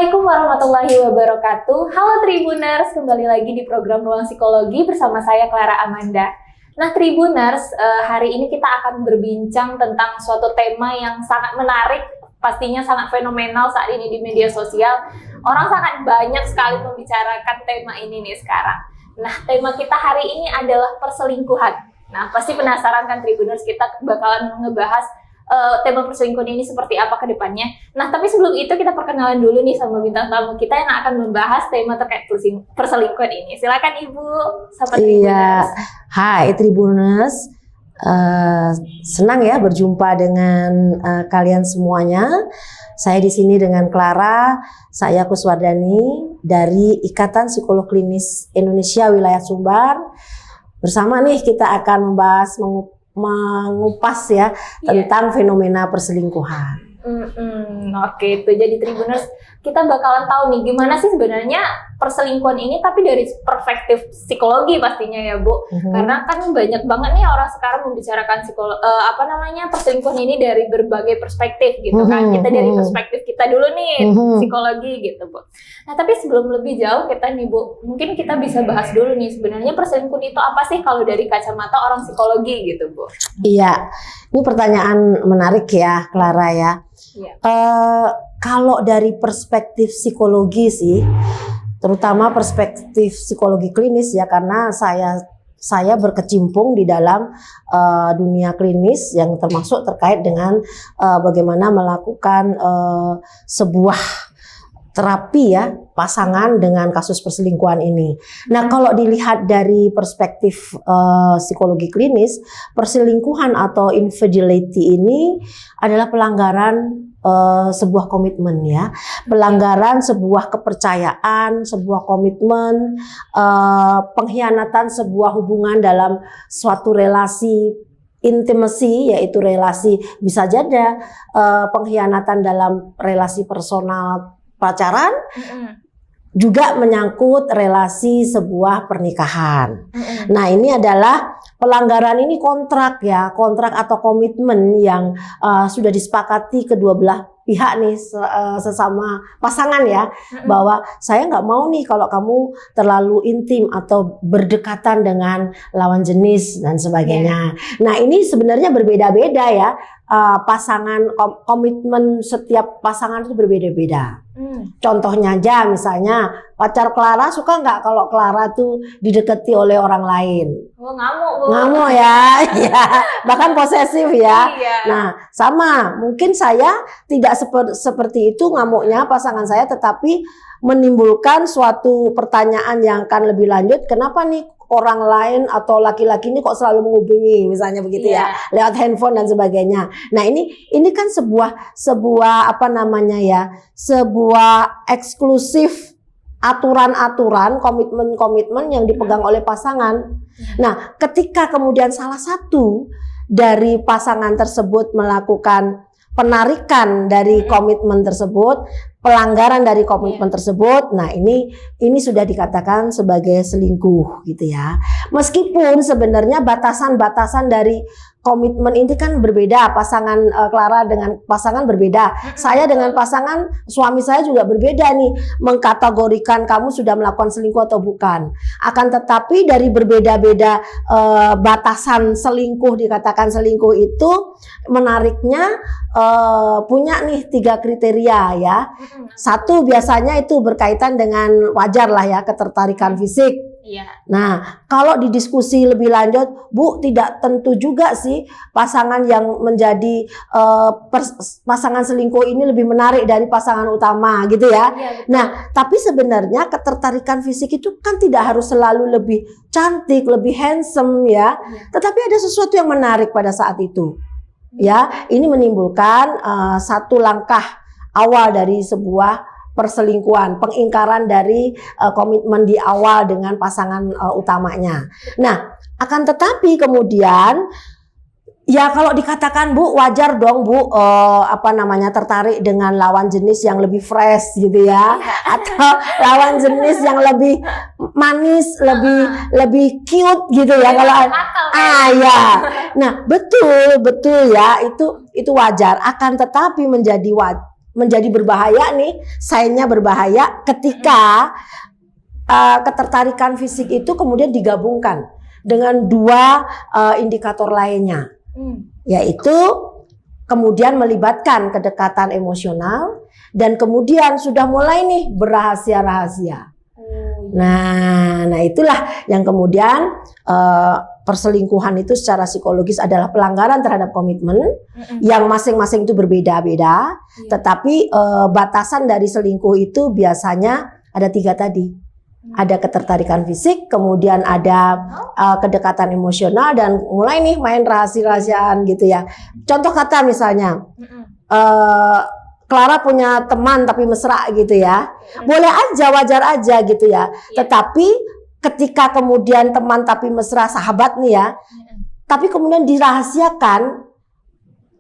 Assalamualaikum warahmatullahi wabarakatuh. Halo Tribuners, kembali lagi di program Ruang Psikologi bersama saya Clara Amanda. Nah Tribuners, hari ini kita akan berbincang tentang suatu tema yang sangat menarik, pastinya sangat fenomenal saat ini di media sosial. Orang sangat banyak sekali membicarakan tema ini nih sekarang. Nah tema kita hari ini adalah perselingkuhan. Nah pasti penasaran kan Tribuners, kita bakalan ngebahas tema perselingkuhan ini seperti apa ke depannya. Nah, tapi sebelum itu kita perkenalan dulu nih sama bintang tamu kita yang akan membahas tema terkait perselingkuhan ini. Silakan Ibu, sahabat Tribuners. Iya, hai Tribuners. Senang ya berjumpa dengan kalian semuanya. Saya di sini dengan Clara, saya Kuswardani dari Ikatan Psikolog Klinis Indonesia Wilayah Sumbar. Bersama nih kita akan membahas mengupas ya tentang fenomena perselingkuhan. Oke, itu jadi Tribuners, kita bakalan tahu nih gimana sih sebenarnya perselingkuhan ini, tapi dari perspektif psikologi pastinya ya Bu. Karena kan banyak banget nih orang sekarang membicarakan perselingkuhan ini dari berbagai perspektif gitu kan. Kita dari perspektif kita dulu nih, psikologi gitu Bu. Nah tapi sebelum lebih jauh kita nih Bu, mungkin kita bisa bahas dulu nih sebenarnya perselingkuhan itu apa sih kalau dari kacamata orang psikologi gitu Bu. Iya, ini pertanyaan menarik ya Clara ya. Iya. Kalau dari perspektif psikologi sih, terutama perspektif psikologi klinis ya, karena saya berkecimpung di dalam dunia klinis yang termasuk terkait dengan bagaimana melakukan sebuah terapi ya pasangan dengan kasus perselingkuhan ini. Nah, kalau dilihat dari perspektif psikologi klinis, perselingkuhan atau infidelity ini adalah pelanggaran sebuah komitmen ya, pelanggaran sebuah kepercayaan, sebuah komitmen, pengkhianatan sebuah hubungan dalam suatu relasi intimacy, yaitu relasi bisa jadi pengkhianatan dalam relasi personal pacaran, juga menyangkut relasi sebuah pernikahan. Nah ini adalah pelanggaran ini kontrak ya, kontrak atau komitmen yang sudah disepakati kedua belah pihak nih sesama pasangan ya, bahwa saya nggak mau nih kalau kamu terlalu intim atau berdekatan dengan lawan jenis dan sebagainya. Nah ini sebenarnya berbeda-beda ya, pasangan komitmen setiap pasangan itu berbeda-beda. Contohnya aja misalnya pacar Clara suka nggak kalau Clara tuh didekati oleh orang lain? Oh, ngamuk Bu. Ngamuk ya, ya, bahkan posesif ya. Iya. Nah sama, mungkin saya tidak seperti itu ngamuknya pasangan saya, tetapi menimbulkan suatu pertanyaan yang akan lebih lanjut, kenapa nih orang lain atau laki-laki ini kok selalu menghubungi misalnya begitu ya, lewat handphone dan sebagainya. Nah ini kan sebuah apa namanya ya, sebuah eksklusif aturan-aturan, komitmen-komitmen yang dipegang oleh pasangan. Nah ketika kemudian salah satu dari pasangan tersebut melakukan penarikan dari komitmen tersebut, pelanggaran dari komitmen tersebut, nah ini sudah dikatakan sebagai selingkuh gitu ya. Meskipun sebenarnya batasan-batasan dari komitmen ini kan berbeda, pasangan Clara dengan pasangan berbeda, saya dengan pasangan suami saya juga berbeda nih, mengkategorikan kamu sudah melakukan selingkuh atau bukan. Akan tetapi dari berbeda-beda batasan selingkuh, dikatakan selingkuh itu menariknya punya nih 3 kriteria ya. Satu biasanya itu berkaitan dengan wajar lah ya, ketertarikan fisik. Nah kalau didiskusi lebih lanjut, Bu, tidak tentu juga sih pasangan yang menjadi pasangan selingkuh ini lebih menarik dari pasangan utama gitu ya. Nah tapi sebenarnya ketertarikan fisik itu kan tidak harus selalu lebih cantik, lebih handsome ya, tetapi ada sesuatu yang menarik pada saat itu ya. Ini menimbulkan satu langkah awal dari sebuah perselingkuhan, pengingkaran dari komitmen di awal dengan pasangan utamanya. Nah, akan tetapi kemudian ya kalau dikatakan Bu, wajar dong Bu tertarik dengan lawan jenis yang lebih fresh gitu ya, atau lawan jenis yang lebih manis, lebih cute gitu ya kalau ya. Nah, betul ya, itu wajar. Akan tetapi menjadi menjadi berbahaya nih, sign-nya berbahaya ketika ketertarikan fisik itu kemudian digabungkan dengan dua indikator lainnya, yaitu kemudian melibatkan kedekatan emosional dan kemudian sudah mulai nih berahasia-rahasia. Nah itulah yang kemudian perselingkuhan itu secara psikologis adalah pelanggaran terhadap komitmen yang masing-masing itu berbeda-beda, tetapi batasan dari selingkuh itu biasanya ada 3 tadi. Ada ketertarikan fisik, kemudian ada kedekatan emosional, dan mulai nih main rahasia-rahasiaan gitu ya. Contoh kata misalnya, Clara punya teman tapi mesra gitu ya. Boleh aja, wajar aja gitu ya. Tetapi ketika kemudian teman tapi mesra, sahabat nih ya, tapi kemudian dirahasiakan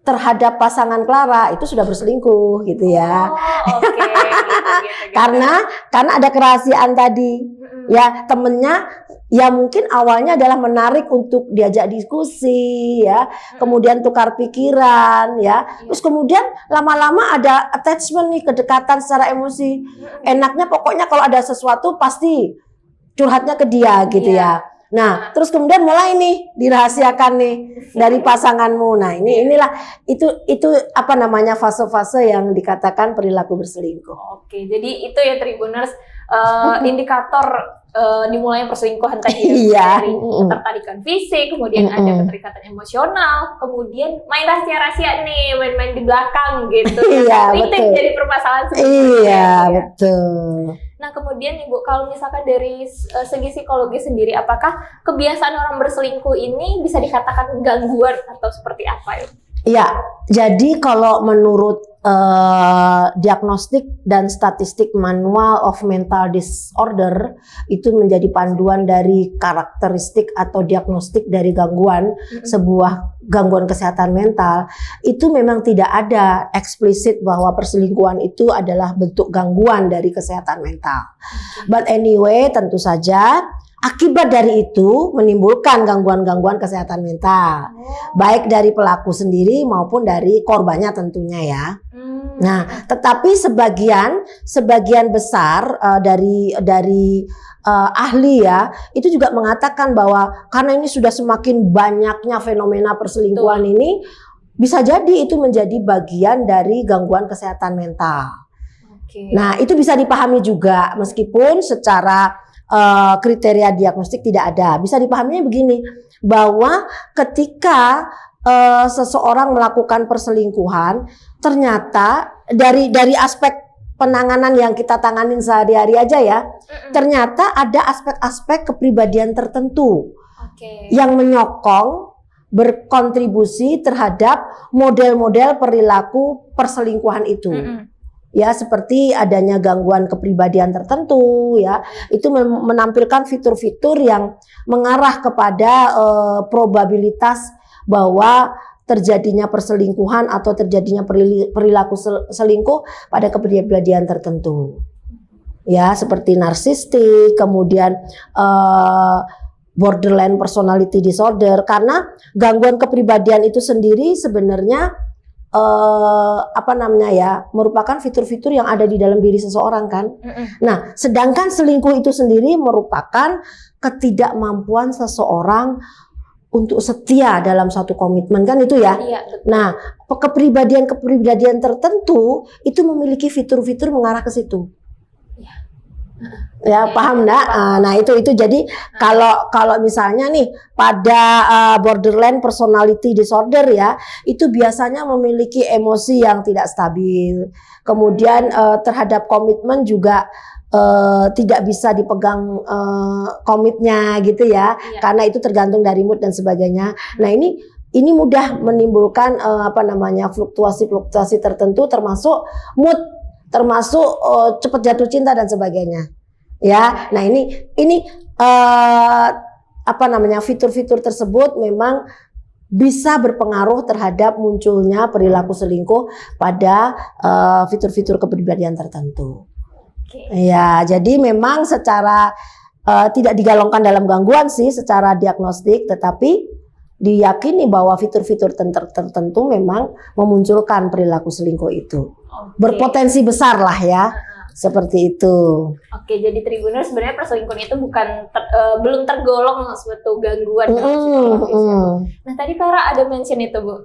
terhadap pasangan Clara, itu sudah berselingkuh gitu ya. Gitu. Karena ada kerahasiaan tadi. Ya, temennya ya mungkin awalnya adalah menarik untuk diajak diskusi ya, kemudian tukar pikiran ya. Terus kemudian lama-lama ada attachment nih, kedekatan secara emosi. Enaknya pokoknya kalau ada sesuatu pasti curhatnya ke dia gitu ya. Nah, terus kemudian mulai nih dirahasiakan nih dari pasanganmu. Nah, inilah itu apa namanya, fase-fase yang dikatakan perilaku berselingkuh. Oke, jadi itu ya Tribuners, indikator dimulai perselingkuhan tadi dari ketertarikan fisik, kemudian ada keterikatan emosional, kemudian main rahasia-rahasia nih, main-main di belakang gitu. Iya, itu betul. jadi permasalahan Iya, betul. Nah, kemudian Ibu, kalau misalkan dari segi psikologi sendiri, apakah kebiasaan orang berselingkuh ini bisa dikatakan gangguan atau seperti apa ya? Iya, jadi kalau menurut diagnostik dan statistik Manual of Mental Disorder, itu menjadi panduan dari karakteristik atau diagnostik dari gangguan, sebuah gangguan kesehatan mental, itu memang tidak ada eksplisit bahwa perselingkuhan itu adalah bentuk gangguan dari kesehatan mental. But anyway, tentu saja akibat dari itu menimbulkan gangguan-gangguan kesehatan mental, baik dari pelaku sendiri maupun dari korbannya tentunya ya. Nah, tetapi sebagian besar dari ahli ya, itu juga mengatakan bahwa karena ini sudah semakin banyaknya fenomena perselingkuhan ini, bisa jadi itu menjadi bagian dari gangguan kesehatan mental. Nah, itu bisa dipahami juga meskipun secara kriteria diagnostik tidak ada. Bisa dipahaminya begini, bahwa ketika seseorang melakukan perselingkuhan, ternyata dari aspek penanganan yang kita tanganin sehari-hari aja ya, ternyata ada aspek-aspek kepribadian tertentu yang menyokong, berkontribusi terhadap model-model perilaku perselingkuhan itu. Ya, seperti adanya gangguan kepribadian tertentu ya, itu menampilkan fitur-fitur yang mengarah kepada probabilitas bahwa terjadinya perselingkuhan atau terjadinya perilaku selingkuh pada kepribadian tertentu. Ya, seperti narsistik, kemudian borderline personality disorder, karena gangguan kepribadian itu sendiri sebenarnya merupakan fitur-fitur yang ada di dalam diri seseorang kan. Nah, sedangkan selingkuh itu sendiri merupakan ketidakmampuan seseorang untuk setia dalam satu komitmen kan itu ya. Nah, kepribadian tertentu itu memiliki fitur-fitur mengarah ke situ. Ya, paham enggak? Nah, itu jadi kalau misalnya nih pada borderline personality disorder ya, itu biasanya memiliki emosi yang tidak stabil. Kemudian terhadap komitmen juga tidak bisa dipegang komitnya gitu ya, karena itu tergantung dari mood dan sebagainya. Nah, ini mudah menimbulkan fluktuasi tertentu, termasuk mood, termasuk cepat jatuh cinta dan sebagainya. Ya, nah ini fitur-fitur tersebut memang bisa berpengaruh terhadap munculnya perilaku selingkuh pada fitur-fitur kepribadian tertentu. Ya, jadi memang secara tidak digolongkan dalam gangguan sih secara diagnostik, tetapi diyakini bahwa fitur-fitur tertentu memang memunculkan perilaku selingkuh itu. Berpotensi besar lah ya. Seperti itu. Oke, jadi Tribuners sebenarnya perselingkuhan itu bukan belum tergolong suatu gangguan psikologis. Nah, tadi Clara ada mention itu, Bu.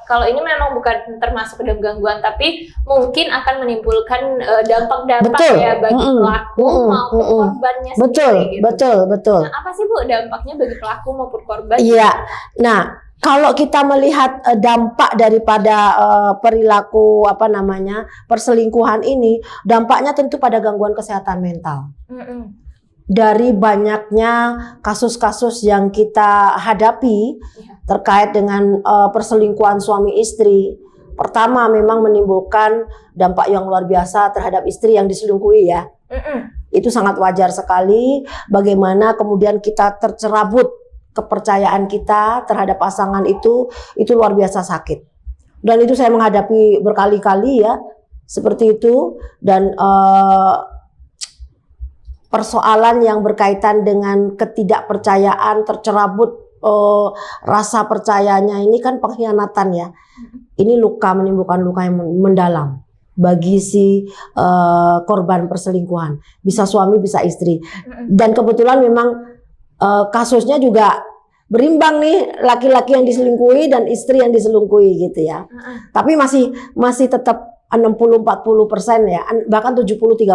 Kalau ini memang bukan termasuk dalam gangguan, tapi mungkin akan menimbulkan dampak-dampak ya bagi pelaku maupun korbannya sendiri. Betul. Nah, apa sih Bu dampaknya bagi pelaku maupun korban? Iya. Nah, kalau kita melihat dampak daripada perilaku perselingkuhan ini, dampaknya tentu pada gangguan kesehatan mental. Dari banyaknya kasus-kasus yang kita hadapi terkait dengan perselingkuhan suami istri, pertama memang menimbulkan dampak yang luar biasa terhadap istri yang diselingkuhi ya. Itu sangat wajar sekali. Bagaimana kemudian kita tercerabut kepercayaan kita terhadap pasangan itu luar biasa sakit. Dan itu saya menghadapi berkali-kali ya seperti itu. Dan persoalan yang berkaitan dengan ketidakpercayaan, tercerabut rasa percayanya ini kan pengkhianatan ya. Ini menimbulkan luka yang mendalam bagi si korban perselingkuhan. Bisa suami, bisa istri. Dan kebetulan memang kasusnya juga berimbang nih, laki-laki yang diselingkuhi dan istri yang diselingkuhi gitu ya. Tapi masih tetap 60-40% ya, bahkan 70-30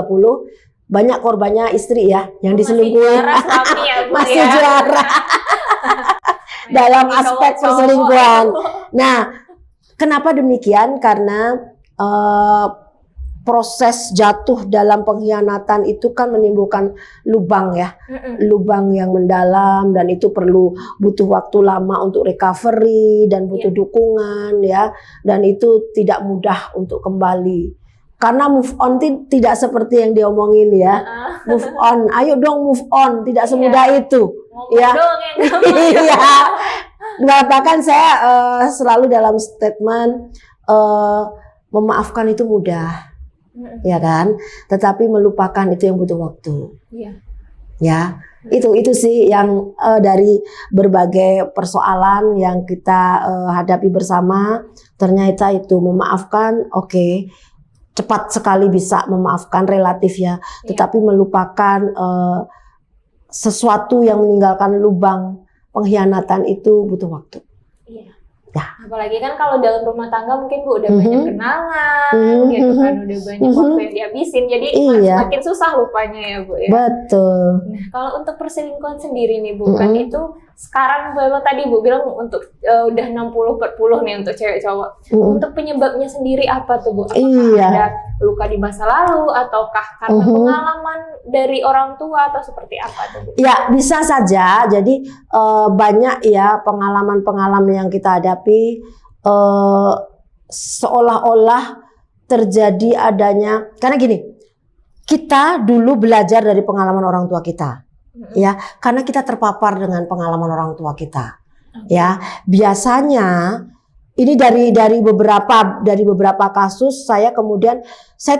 banyak korbannya istri ya yang diselingkuhi. Masih juara dalam aspek perselingkuhan. Nah, kenapa demikian? Karena proses jatuh dalam pengkhianatan itu kan menimbulkan lubang ya, lubang yang mendalam, dan itu butuh waktu lama untuk recovery dan butuh dukungan ya, dan itu tidak mudah untuk kembali. Karena move on tidak seperti yang diomongin ya, move on, ayo dong move on, tidak semudah itu. Ya, iya. Bahkan saya selalu dalam statement memaafkan itu mudah. Ya kan, tetapi melupakan itu yang butuh waktu. Ya, itu sih yang dari berbagai persoalan yang kita hadapi bersama, ternyata itu memaafkan, oke, cepat sekali bisa memaafkan relatif ya, tetapi melupakan sesuatu yang meninggalkan lubang pengkhianatan itu butuh waktu. Ya. Apalagi kan kalau dalam rumah tangga mungkin Bu udah banyak kenalan, gitu kan, udah banyak waktu yang dihabisin, jadi makin susah lupanya ya Bu ya. Betul. Nah, kalau untuk perselingkuhan sendiri nih Bu, kan itu sekarang memang tadi Bu bilang untuk udah 60/40 nih untuk cewek cowok. Untuk penyebabnya sendiri apa tuh Bu? Apakah ada luka di masa lalu, ataukah karena pengalaman dari orang tua, atau seperti apa tuh Bu? Ya, bisa saja. Jadi banyak ya pengalaman-pengalaman yang kita hadapi, seolah-olah terjadi adanya, karena gini, kita dulu belajar dari pengalaman orang tua kita, ya, karena kita terpapar dengan pengalaman orang tua kita, ya. Biasanya ini dari beberapa kasus saya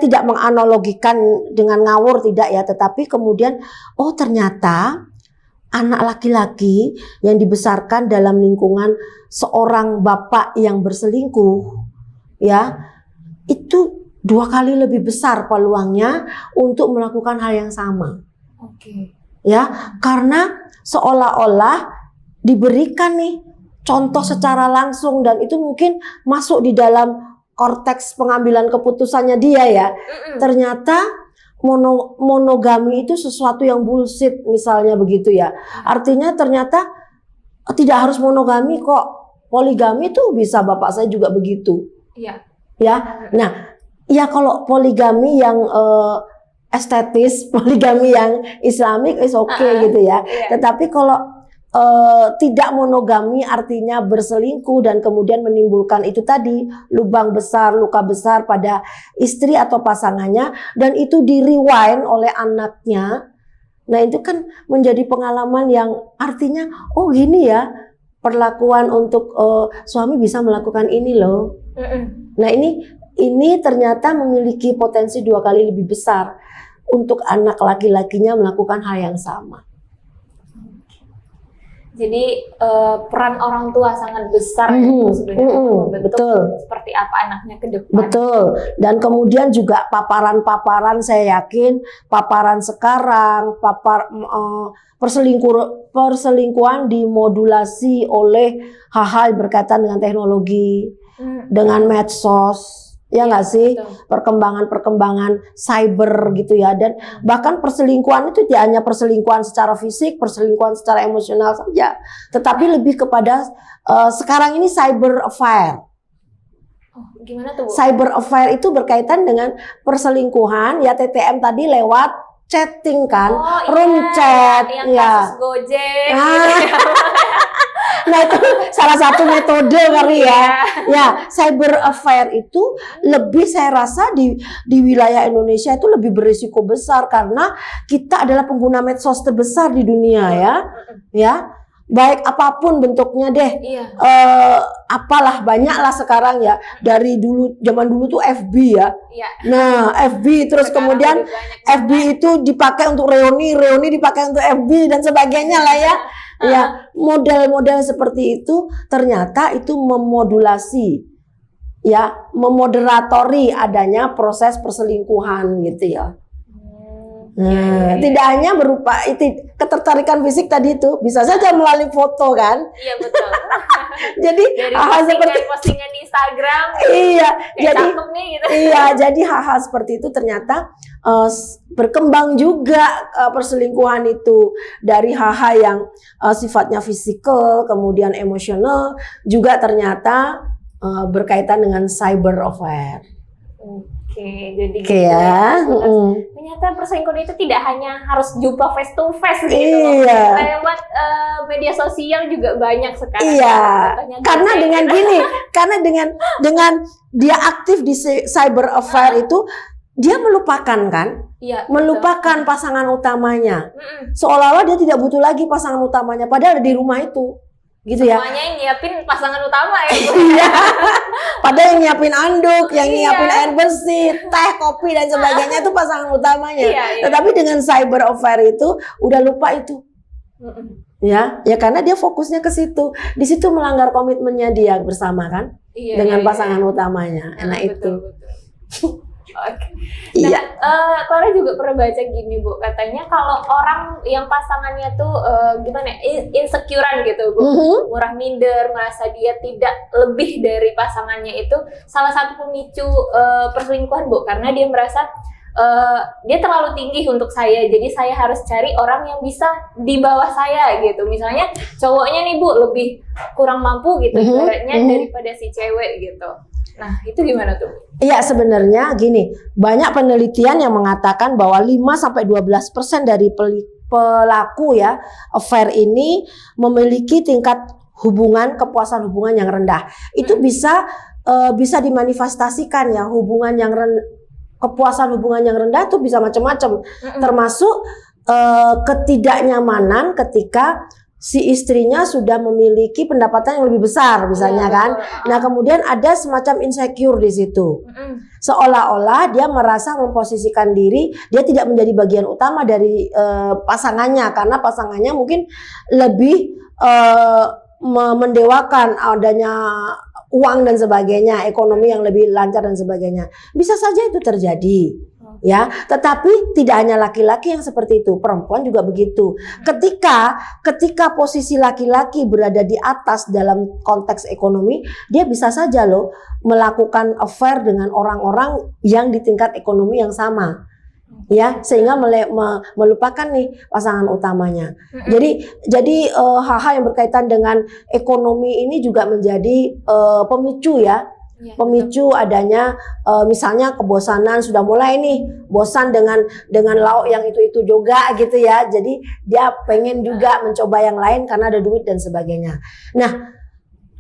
tidak menganalogikan dengan ngawur, tidak ya, tetapi kemudian ternyata anak laki-laki yang dibesarkan dalam lingkungan seorang bapak yang berselingkuh, ya, itu 2 kali lebih besar peluangnya untuk melakukan hal yang sama. Ya, karena seolah-olah diberikan nih contoh secara langsung, dan itu mungkin masuk di dalam korteks pengambilan keputusannya dia ya. Ternyata monogami itu sesuatu yang bullshit misalnya begitu ya. Artinya ternyata tidak harus monogami kok. Poligami tuh bisa, bapak saya juga begitu. Ya. Nah, ya kalau poligami yang estetis, poligami yang Islamik is okay gitu ya. Tetapi kalau tidak monogami artinya berselingkuh dan kemudian menimbulkan itu tadi lubang besar, luka besar pada istri atau pasangannya, dan itu di-rewind oleh anaknya. Nah, itu kan menjadi pengalaman yang artinya gini ya perlakuan untuk suami bisa melakukan ini loh. Nah, ini ternyata memiliki potensi 2 kali lebih besar untuk anak laki-lakinya melakukan hal yang sama. Jadi peran orang tua sangat besar ya sebenarnya membentuk betul. seperti apa anaknya ke depan. Betul. Dan kemudian juga paparan-paparan, saya yakin paparan sekarang, perselingkuhan dimodulasi oleh hal-hal berkaitan dengan teknologi, dengan medsos. Ya nggak sih, betul. perkembangan cyber gitu ya, dan bahkan perselingkuhan itu tidak hanya perselingkuhan secara fisik, perselingkuhan secara emosional saja, tetapi lebih kepada sekarang ini cyber affair. Oh, gimana tuh, Bu? Cyber affair itu berkaitan dengan perselingkuhan, ya TTM tadi lewat chatting kan, room chat, yang ya. kasus Gojek. Nah itu salah satu metode kali ya. Ya, cyber affair itu lebih saya rasa di wilayah Indonesia itu lebih berisiko besar karena kita adalah pengguna medsos terbesar di dunia ya. Ya. Baik apapun bentuknya deh. Apalah banyaklah sekarang ya. Dari dulu zaman dulu tuh FB ya. Nah, FB terus sekarang kemudian FB itu dipakai untuk reuni dipakai untuk FB dan sebagainya lah ya. Ya, model-model seperti itu ternyata itu memodulasi, ya, memoderatori adanya proses perselingkuhan gitu ya. Tidak hanya berupa itu ketertarikan fisik tadi itu, bisa saja melalui foto kan? Iya betul. Jadi hal seperti postingan di Instagram. Iya, jadi nih, gitu. Iya, jadi hal-hal seperti itu ternyata berkembang juga perselingkuhan itu dari hal-hal yang sifatnya fisikal, kemudian emosional, juga ternyata berkaitan dengan cyber affair. Oke, jadi gitu ya. Ternyata perselingkuhan itu tidak hanya harus jumpa face to face gitu. Iya. Lewat media sosial juga banyak sekarang. Iya. Karena dengan gini, karena dengan dia aktif di cyber affair itu, dia melupakan kan? Iya, melupakan pasangan utamanya. Seolah-olah dia tidak butuh lagi pasangan utamanya, padahal ada di rumah itu. Gitu ya. Semuanya yang nyiapin pasangan utama ya. Iya. Padahal yang nyiapin anduk, yang nyiapin air bersih, teh, kopi dan sebagainya itu pasangan utamanya. Tetapi dengan cyber affair itu udah lupa itu. Ya karena dia fokusnya ke situ. Di situ melanggar komitmennya dia bersama kan? Dengan pasangan utamanya. Betul. Oke. Nah, Clara juga pernah baca gini, Bu, katanya kalau orang yang pasangannya tuh insecurean gitu, Bu, murah minder, merasa dia tidak lebih dari pasangannya, itu salah satu pemicu perselingkuhan, Bu, karena dia merasa dia terlalu tinggi untuk saya, jadi saya harus cari orang yang bisa di bawah saya gitu. Misalnya cowoknya nih, Bu, lebih kurang mampu gitu ibaratnya daripada si cewek gitu. Nah, itu gimana tuh? Iya, sebenarnya gini, banyak penelitian yang mengatakan bahwa 5-12% dari pelaku ya affair ini memiliki tingkat kepuasan hubungan yang rendah. Itu bisa dimanifestasikan ya, kepuasan hubungan yang rendah itu bisa macam-macam, termasuk ketidaknyamanan ketika si istrinya sudah memiliki pendapatan yang lebih besar misalnya kan. Nah, kemudian ada semacam insecure di situ. Seolah-olah dia merasa memposisikan diri, dia tidak menjadi bagian utama dari pasangannya karena pasangannya mungkin lebih mendewakan adanya uang dan sebagainya, ekonomi yang lebih lancar dan sebagainya. Bisa saja itu terjadi. Ya, tetapi tidak hanya laki-laki yang seperti itu, perempuan juga begitu. Ketika posisi laki-laki berada di atas dalam konteks ekonomi, dia bisa saja loh melakukan affair dengan orang-orang yang di tingkat ekonomi yang sama. Ya, sehingga melupakan nih pasangan utamanya. Jadi hal-hal yang berkaitan dengan ekonomi ini juga menjadi pemicu ya. Pemicu adanya misalnya kebosanan, sudah mulai nih bosan dengan lauk yang itu juga gitu ya. Jadi dia pengen juga mencoba yang lain karena ada duit dan sebagainya. Nah,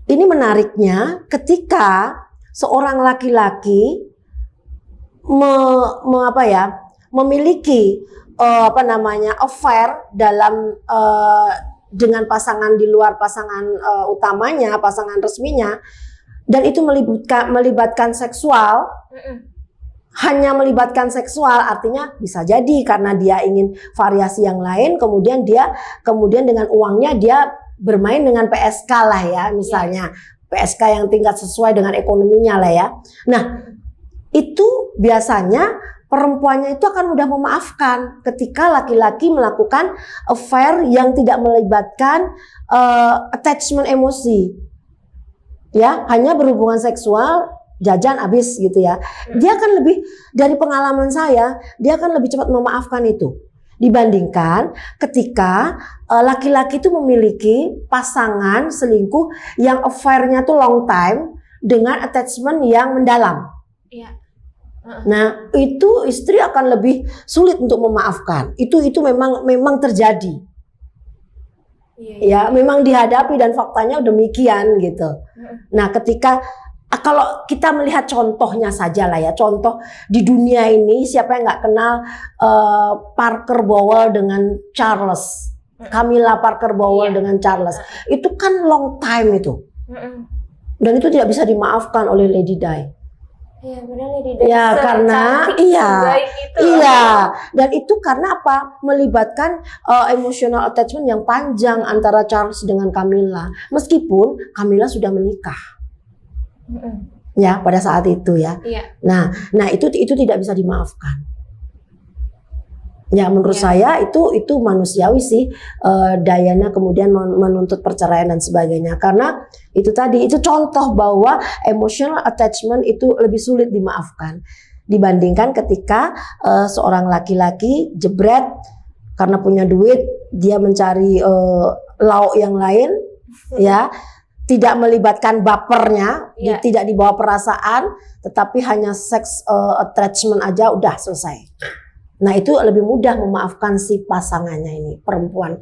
ini menariknya ketika seorang laki-laki memiliki affair dalam dengan pasangan di luar pasangan utamanya, pasangan resminya. Dan itu melibatkan seksual, hanya melibatkan seksual, artinya bisa jadi karena dia ingin variasi yang lain, kemudian dengan uangnya dia bermain dengan PSK lah ya, misalnya PSK yang tingkat sesuai dengan ekonominya lah ya. Nah, itu biasanya perempuannya itu akan mudah memaafkan ketika laki-laki melakukan affair yang tidak melibatkan attachment emosi. Ya, hanya berhubungan seksual, jajan habis gitu ya. Dia akan lebih, dari pengalaman saya, dia akan lebih cepat memaafkan itu dibandingkan ketika laki-laki itu memiliki pasangan selingkuh yang affair-nya tuh long time dengan attachment yang mendalam. Iya. Nah, itu istri akan lebih sulit untuk memaafkan. Itu memang terjadi. Ya, memang dihadapi dan faktanya demikian gitu. Nah, ketika kalau kita melihat contohnya saja lah ya, contoh di dunia ini siapa yang nggak kenal Parker Bowell dengan Charles, Camilla Parker Bowell dengan Charles, itu kan long time itu, dan itu tidak bisa dimaafkan oleh Lady Di. Iya, benar Lady Di. Ya, karena dan itu karena apa? Melibatkan emotional attachment yang panjang antara Charles dengan Camilla, meskipun Camilla sudah menikah. Ya, pada saat itu ya. Nah itu tidak bisa dimaafkan. Ya, menurut saya itu manusiawi sih, Diana kemudian menuntut perceraian dan sebagainya, karena itu tadi, itu contoh bahwa emotional attachment itu lebih sulit dimaafkan dibandingkan ketika seorang laki-laki jebret karena punya duit, dia mencari lauk yang lain, ya, tidak melibatkan bapernya, tidak dibawa perasaan, tetapi hanya sex attachment aja udah selesai. Nah, itu lebih mudah memaafkan si pasangannya ini, perempuan,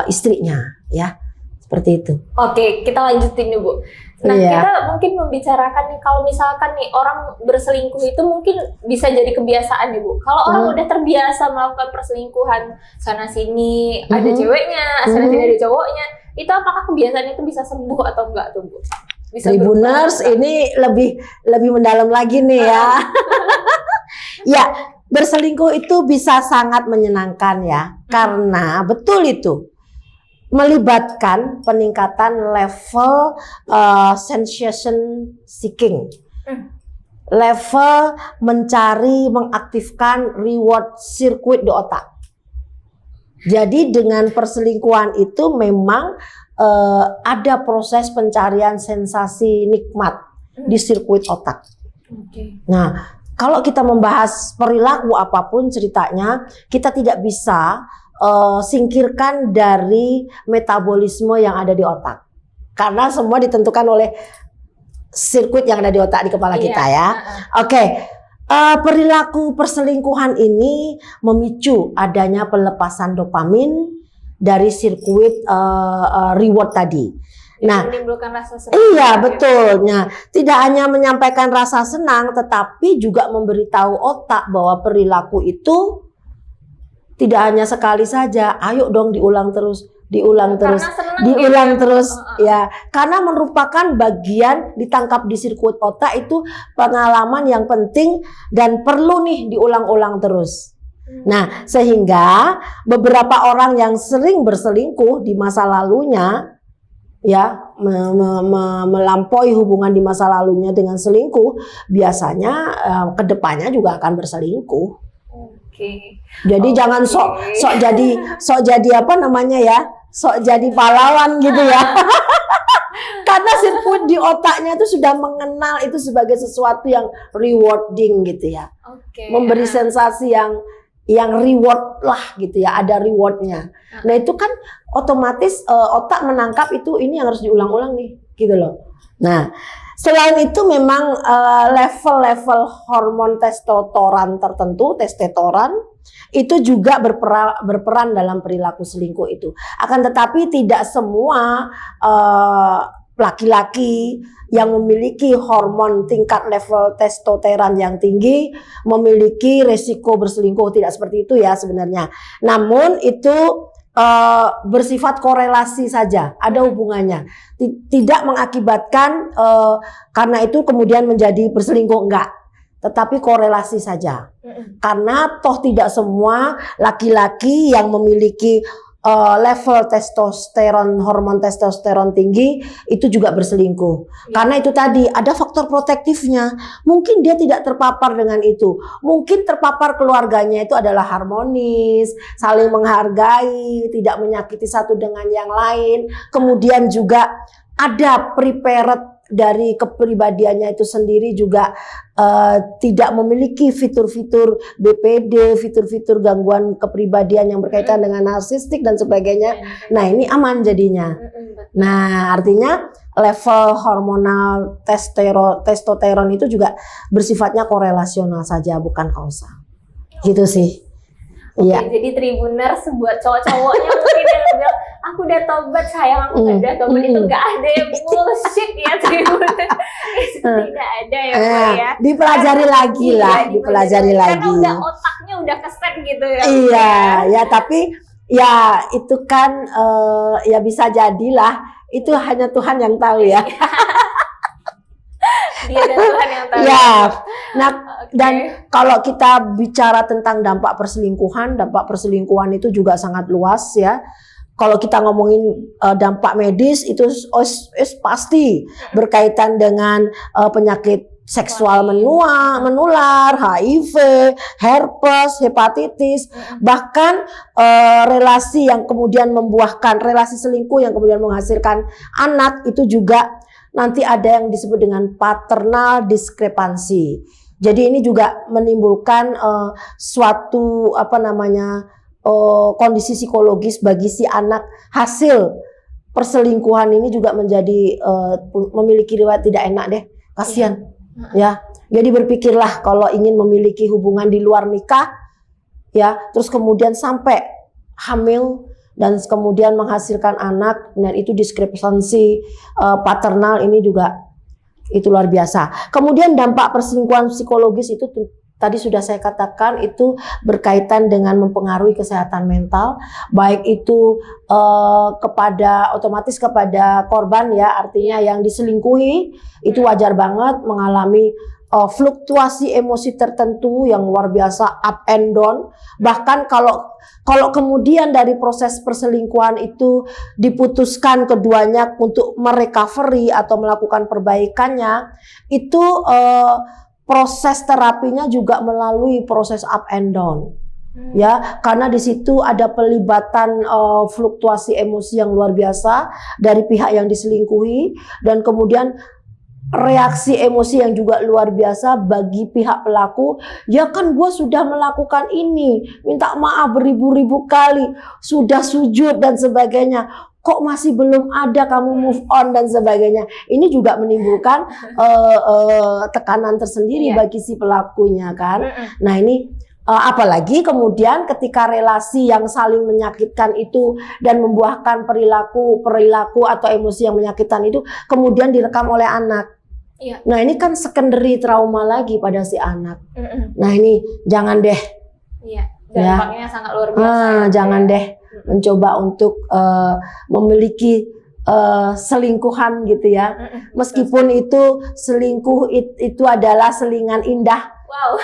istrinya, ya, seperti itu. Oke, kita lanjutin nih Bu. Nah, kita mungkin membicarakan nih, kalau misalkan nih orang berselingkuh itu mungkin bisa jadi kebiasaan nih Bu. Kalau orang udah terbiasa melakukan perselingkuhan sana sini, ada ceweknya, sana sini ada cowoknya, itu apakah kebiasaan itu bisa sembuh atau enggak tuh Bu? Bisa Tribuners ini lebih mendalam lagi nih ya. Ya, berselingkuh itu bisa sangat menyenangkan ya, karena betul itu melibatkan peningkatan level sensation seeking, level mencari, mengaktifkan reward circuit di otak. Jadi dengan perselingkuhan itu memang ada proses pencarian sensasi nikmat di sirkuit otak. Nah, kalau kita membahas perilaku apapun ceritanya, kita tidak bisa singkirkan dari metabolisme yang ada di otak. Karena semua ditentukan oleh sirkuit yang ada di otak, di kepala kita ya. Perilaku perselingkuhan ini memicu adanya pelepasan dopamin dari sirkuit reward tadi. Nah, menimbulkan rasa senang. Iya, betul. Nah, tidak hanya menyampaikan rasa senang, tetapi juga memberitahu otak bahwa perilaku itu tidak hanya sekali saja. Ayo dong diulang terus, diulang terus, diulang terus. Ya, karena merupakan bagian ditangkap di sirkuit otak itu pengalaman yang penting dan perlu nih diulang-ulang terus. Nah, sehingga beberapa orang yang sering berselingkuh di masa lalunya, ya, melampaui hubungan di masa lalunya dengan selingkuh, biasanya kedepannya juga akan berselingkuh. Jadi jangan sok jadi apa namanya ya, sok jadi pahlawan gitu ya. Karena sirkuit di otaknya itu sudah mengenal itu sebagai sesuatu yang rewarding gitu ya, memberi sensasi yang reward lah gitu ya, ada rewardnya. Nah itu kan otomatis otak menangkap itu, ini yang harus diulang-ulang nih gitu loh. Nah selain itu memang level-level hormon testosteron tertentu, testosteron itu juga berperan dalam perilaku selingkuh itu. Akan tetapi tidak semua laki-laki yang memiliki hormon tingkat level testosteron yang tinggi memiliki resiko berselingkuh, tidak seperti itu ya sebenarnya. Namun itu bersifat korelasi saja, ada hubungannya, tidak mengakibatkan karena itu kemudian menjadi berselingkuh, enggak, tetapi korelasi saja. Karena toh tidak semua laki-laki yang memiliki level testosteron, hormon testosteron tinggi itu juga berselingkuh. Karena itu tadi ada faktor protektifnya. Mungkin dia tidak terpapar dengan itu. Mungkin terpapar keluarganya itu adalah harmonis, saling menghargai, tidak menyakiti satu dengan yang lain. Kemudian juga ada prepared dari kepribadiannya itu sendiri juga tidak memiliki fitur-fitur BPD, fitur-fitur gangguan kepribadian yang berkaitan dengan narsistik dan sebagainya. Nah, ini aman jadinya. Nah, artinya level hormonal testosteron itu juga bersifatnya korelasional saja, bukan kausal. Gitu sih. Iya. Jadi Tribuners buat cowok-cowoknya mungkin yang bilang aku udah tobat sayang, aku udah tobat, itu gak ada yang bullshit ya Tribuners. Itu tidak ada ya Bu ya. Dipelajari lagi lah, dipelajari lagi. Karena udah otaknya udah keset gitu ya. Iya, ya tapi ya itu kan ya bisa jadilah, itu hanya Tuhan yang tahu ya. Dia dan Tuhan yang tahu. Ya. Nah, dan kalau kita bicara tentang dampak perselingkuhan itu juga sangat luas ya. Kalau kita ngomongin dampak medis itu pasti berkaitan dengan penyakit seksual menular, HIV, herpes, hepatitis, bahkan relasi yang kemudian membuahkan, relasi selingkuh yang kemudian menghasilkan anak itu juga nanti ada yang disebut dengan paternal diskrepansi. Jadi ini juga menimbulkan suatu kondisi psikologis bagi si anak. Hasil perselingkuhan ini juga menjadi memiliki riwayat tidak enak deh, kasihan ya. Jadi berpikirlah kalau ingin memiliki hubungan di luar nikah ya, terus kemudian sampai hamil dan kemudian menghasilkan anak, dan itu diskrepansi paternal ini juga itu luar biasa. Kemudian dampak perselingkuhan psikologis itu tadi sudah saya katakan itu berkaitan dengan mempengaruhi kesehatan mental, baik itu otomatis kepada korban ya, artinya yang diselingkuhi itu wajar banget mengalami fluktuasi emosi tertentu yang luar biasa, up and down. Bahkan kalau kemudian dari proses perselingkuhan itu diputuskan keduanya untuk merecovery atau melakukan perbaikannya, itu proses terapinya juga melalui proses up and down. Ya, karena di situ ada pelibatan fluktuasi emosi yang luar biasa dari pihak yang diselingkuhi, dan kemudian reaksi emosi yang juga luar biasa bagi pihak pelaku. Ya kan gue sudah melakukan ini, minta maaf beribu-ribu kali, sudah sujud dan sebagainya, kok masih belum ada kamu move on dan sebagainya. Ini juga menimbulkan tekanan tersendiri bagi si pelakunya kan. Nah ini apalagi kemudian ketika relasi yang saling menyakitkan itu dan membuahkan perilaku atau emosi yang menyakitkan itu kemudian direkam oleh anak. Nah ini kan secondary trauma lagi pada si anak. Nah ini jangan deh. Dampaknya sangat luar biasa. Jangan deh mencoba untuk memiliki selingkuhan gitu ya. Meskipun itu selingkuh itu adalah selingan indah.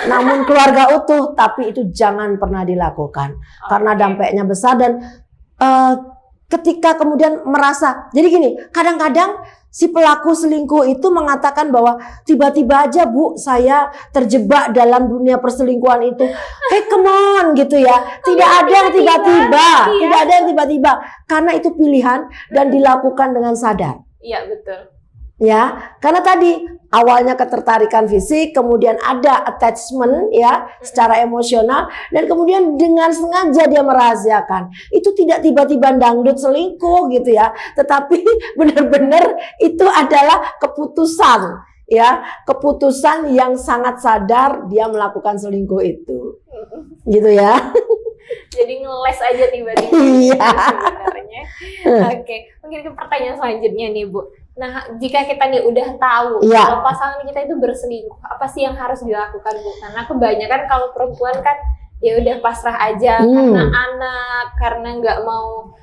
Namun keluarga utuh, tapi itu jangan pernah dilakukan karena dampaknya besar. Dan ketika kemudian merasa, jadi gini, kadang-kadang si pelaku selingkuh itu mengatakan bahwa tiba-tiba aja Bu, saya terjebak dalam dunia perselingkuhan itu. Come on gitu ya. Tidak ada yang tiba-tiba, tidak ada yang tiba-tiba, karena itu pilihan dan dilakukan dengan sadar. Iya, betul. Ya, karena tadi awalnya ketertarikan fisik, kemudian ada attachment ya secara emosional, dan kemudian dengan sengaja dia merahasiakan. Itu tidak tiba-tiba dangdut selingkuh gitu ya, tetapi benar-benar itu adalah keputusan ya, keputusan yang sangat sadar dia melakukan selingkuh itu. Gitu ya. Jadi ngeles aja tiba-tiba sebenarnya. Oke, mungkin ke pertanyaan selanjutnya nih Bu. Nah, jika kita nih udah tahu kalau pasangan kita itu berselingkuh, apa sih yang harus dilakukan Bu? Karena kebanyakan kalau perempuan kan ya udah pasrah aja karena anak, karena nggak mau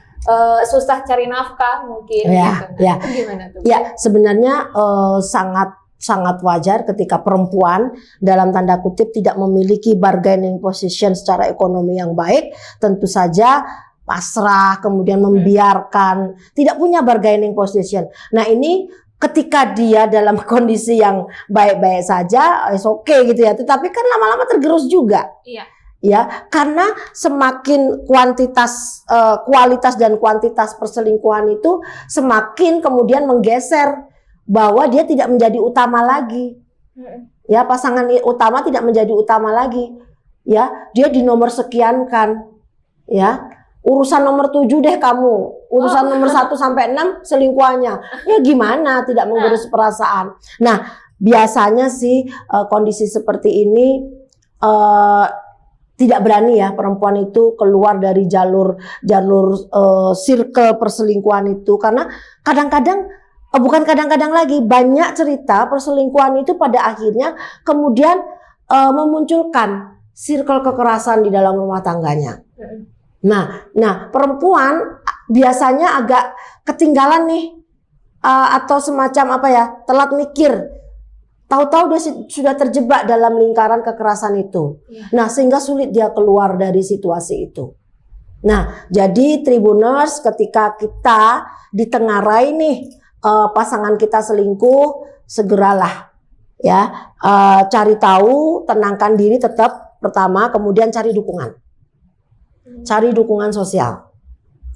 susah cari nafkah mungkin. Gitu. Itu gimana tuh? Ya, sebenarnya sangat wajar ketika perempuan dalam tanda kutip tidak memiliki bargaining position secara ekonomi yang baik. Tentu saja pasrah, kemudian membiarkan, tidak punya bargaining position. Nah ini ketika dia dalam kondisi yang baik-baik saja, okay gitu ya. Tetapi kan lama-lama tergerus juga. Iya. Ya, karena semakin kualitas dan kuantitas perselingkuhan itu semakin kemudian menggeser bahwa dia tidak menjadi utama lagi. Ya, pasangan utama tidak menjadi utama lagi. Ya, dia di nomor sekian kan. Ya, urusan nomor 7 deh kamu. Urusan nomor 1 sampai 6 selingkuhannya. Ya gimana tidak menggerus perasaan. Nah, biasanya sih kondisi seperti ini tidak berani ya perempuan itu keluar dari jalur circle perselingkuhan itu, karena kadang-kadang bukan kadang-kadang lagi, banyak cerita perselingkuhan itu pada akhirnya kemudian memunculkan circle kekerasan di dalam rumah tangganya. Nah perempuan biasanya agak ketinggalan nih atau semacam apa ya, telat mikir. Tahu-tahu dia sudah terjebak dalam lingkaran kekerasan itu. Nah, sehingga sulit dia keluar dari situasi itu. Nah, jadi Tribuners, ketika kita ditengarai nih pasangan kita selingkuh, segeralah ya cari tahu, tenangkan diri tetap pertama, kemudian cari dukungan. Cari dukungan sosial.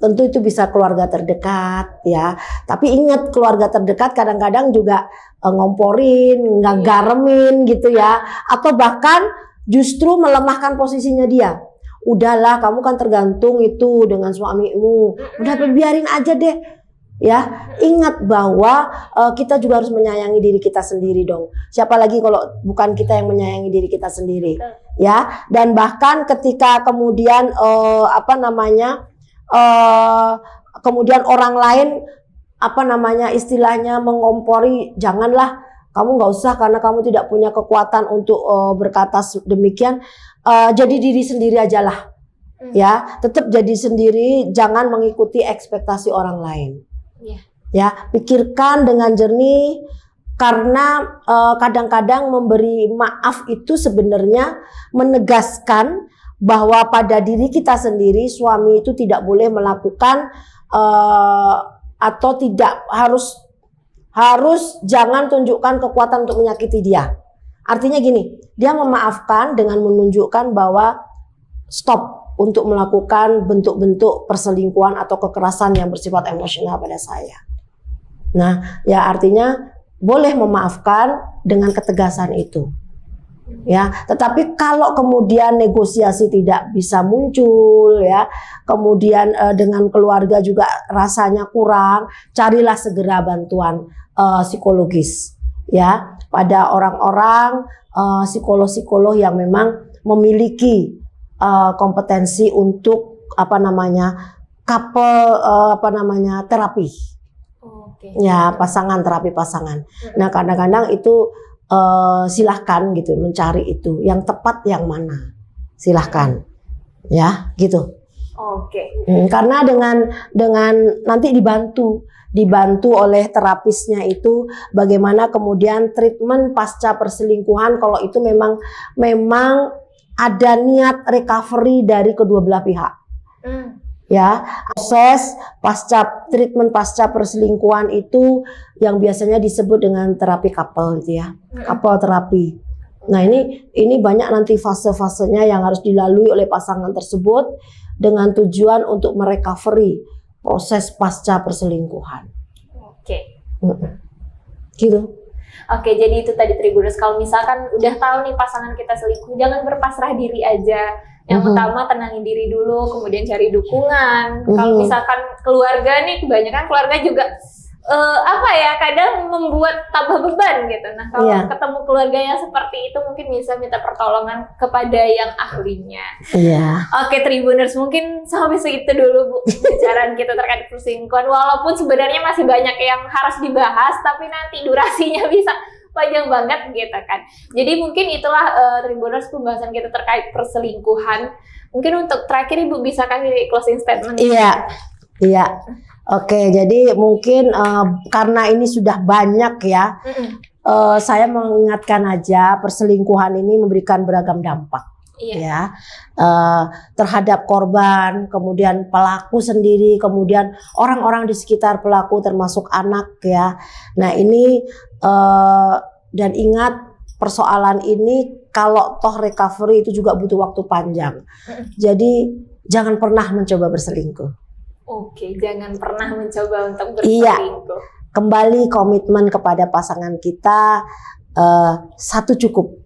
Tentu itu bisa keluarga terdekat ya. Tapi ingat, keluarga terdekat kadang-kadang juga ngomporin, garemin gitu ya. Atau bahkan justru melemahkan posisinya dia. Udahlah, kamu kan tergantung itu dengan suamimu. Udah biarin aja deh. Ya, ingat bahwa kita juga harus menyayangi diri kita sendiri dong. Siapa lagi kalau bukan kita yang menyayangi diri kita sendiri. Ya, dan bahkan ketika kemudian kemudian orang lain istilahnya mengompori, janganlah, kamu nggak usah karena kamu tidak punya kekuatan untuk berkata demikian. Jadi diri sendiri ajalah, ya, tetap jadi sendiri, jangan mengikuti ekspektasi orang lain. Ya, pikirkan dengan jernih, karena kadang-kadang memberi maaf itu sebenarnya menegaskan bahwa pada diri kita sendiri, suami itu tidak boleh melakukan atau tidak harus jangan tunjukkan kekuatan untuk menyakiti dia. Artinya gini, dia memaafkan dengan menunjukkan bahwa stop untuk melakukan bentuk-bentuk perselingkuhan atau kekerasan yang bersifat emosional pada saya. Nah, ya artinya boleh memaafkan dengan ketegasan itu. Ya, tetapi kalau kemudian negosiasi tidak bisa muncul ya, kemudian dengan keluarga juga rasanya kurang, carilah segera bantuan psikologis ya pada orang-orang psikolog-psikolog yang memang memiliki kompetensi untuk terapi. Ya, terapi pasangan. Nah, kadang-kadang itu silahkan gitu mencari itu yang tepat yang mana, silahkan ya gitu. Karena dengan nanti dibantu oleh terapisnya itu bagaimana kemudian treatment pasca perselingkuhan kalau itu memang ada niat recovery dari kedua belah pihak. Ya, proses treatment pasca perselingkuhan itu yang biasanya disebut dengan terapi couple gitu ya, couple terapi. Nah ini banyak nanti fase-fasenya yang harus dilalui oleh pasangan tersebut dengan tujuan untuk merecovery proses pasca perselingkuhan. Gitu. Oke, jadi itu tadi Tribuners, kalau misalkan udah tahu nih pasangan kita selingkuh, jangan berpasrah diri aja. Yang pertama tenangin diri dulu, kemudian cari dukungan. Kalau misalkan keluarga nih, kebanyakan keluarga juga kadang membuat tambah beban gitu. Nah, kalau ketemu keluarga yang seperti itu mungkin bisa minta pertolongan kepada yang ahlinya. Oke, Tribuners, mungkin sampai segitu dulu Bu pembicaraan kita terkait perselingkuhan. Walaupun sebenarnya masih banyak yang harus dibahas, tapi nanti durasinya bisa panjang banget gitu kan. Jadi mungkin itulah Tribuners pembahasan kita terkait perselingkuhan. Mungkin untuk terakhir Ibu bisa kasih closing statement. Iya. Oke, jadi mungkin karena ini sudah banyak ya, saya mengingatkan aja perselingkuhan ini memberikan beragam dampak. Iya. ya, terhadap korban, kemudian pelaku sendiri, kemudian orang-orang di sekitar pelaku termasuk anak ya. Nah ini dan ingat persoalan ini kalau toh recovery itu juga butuh waktu panjang. Jadi jangan pernah mencoba berselingkuh. Oke, jangan pernah mencoba untuk Iya. berselingkuh. Kembali komitmen kepada pasangan kita, satu cukup.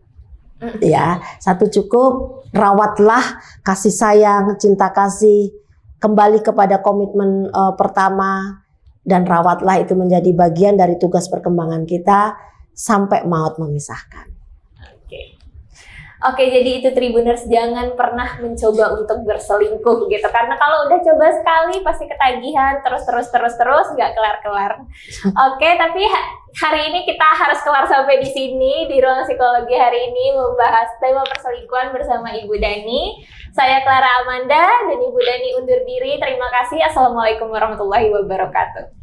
Ya, satu cukup. Rawatlah kasih sayang, cinta kasih, kembali kepada komitmen pertama, dan rawatlah itu menjadi bagian dari tugas perkembangan kita sampai maut memisahkan. Oke, jadi itu Tribuners, jangan pernah mencoba untuk berselingkuh gitu, karena kalau udah coba sekali pasti ketagihan terus nggak kelar-kelar. Oke, tapi hari ini kita harus kelar sampai di sini di Ruang Psikologi hari ini membahas tema perselingkuhan bersama Ibu Dani. Saya Clara Amanda dan Ibu Dani undur diri. Terima kasih. Assalamualaikum warahmatullahi wabarakatuh.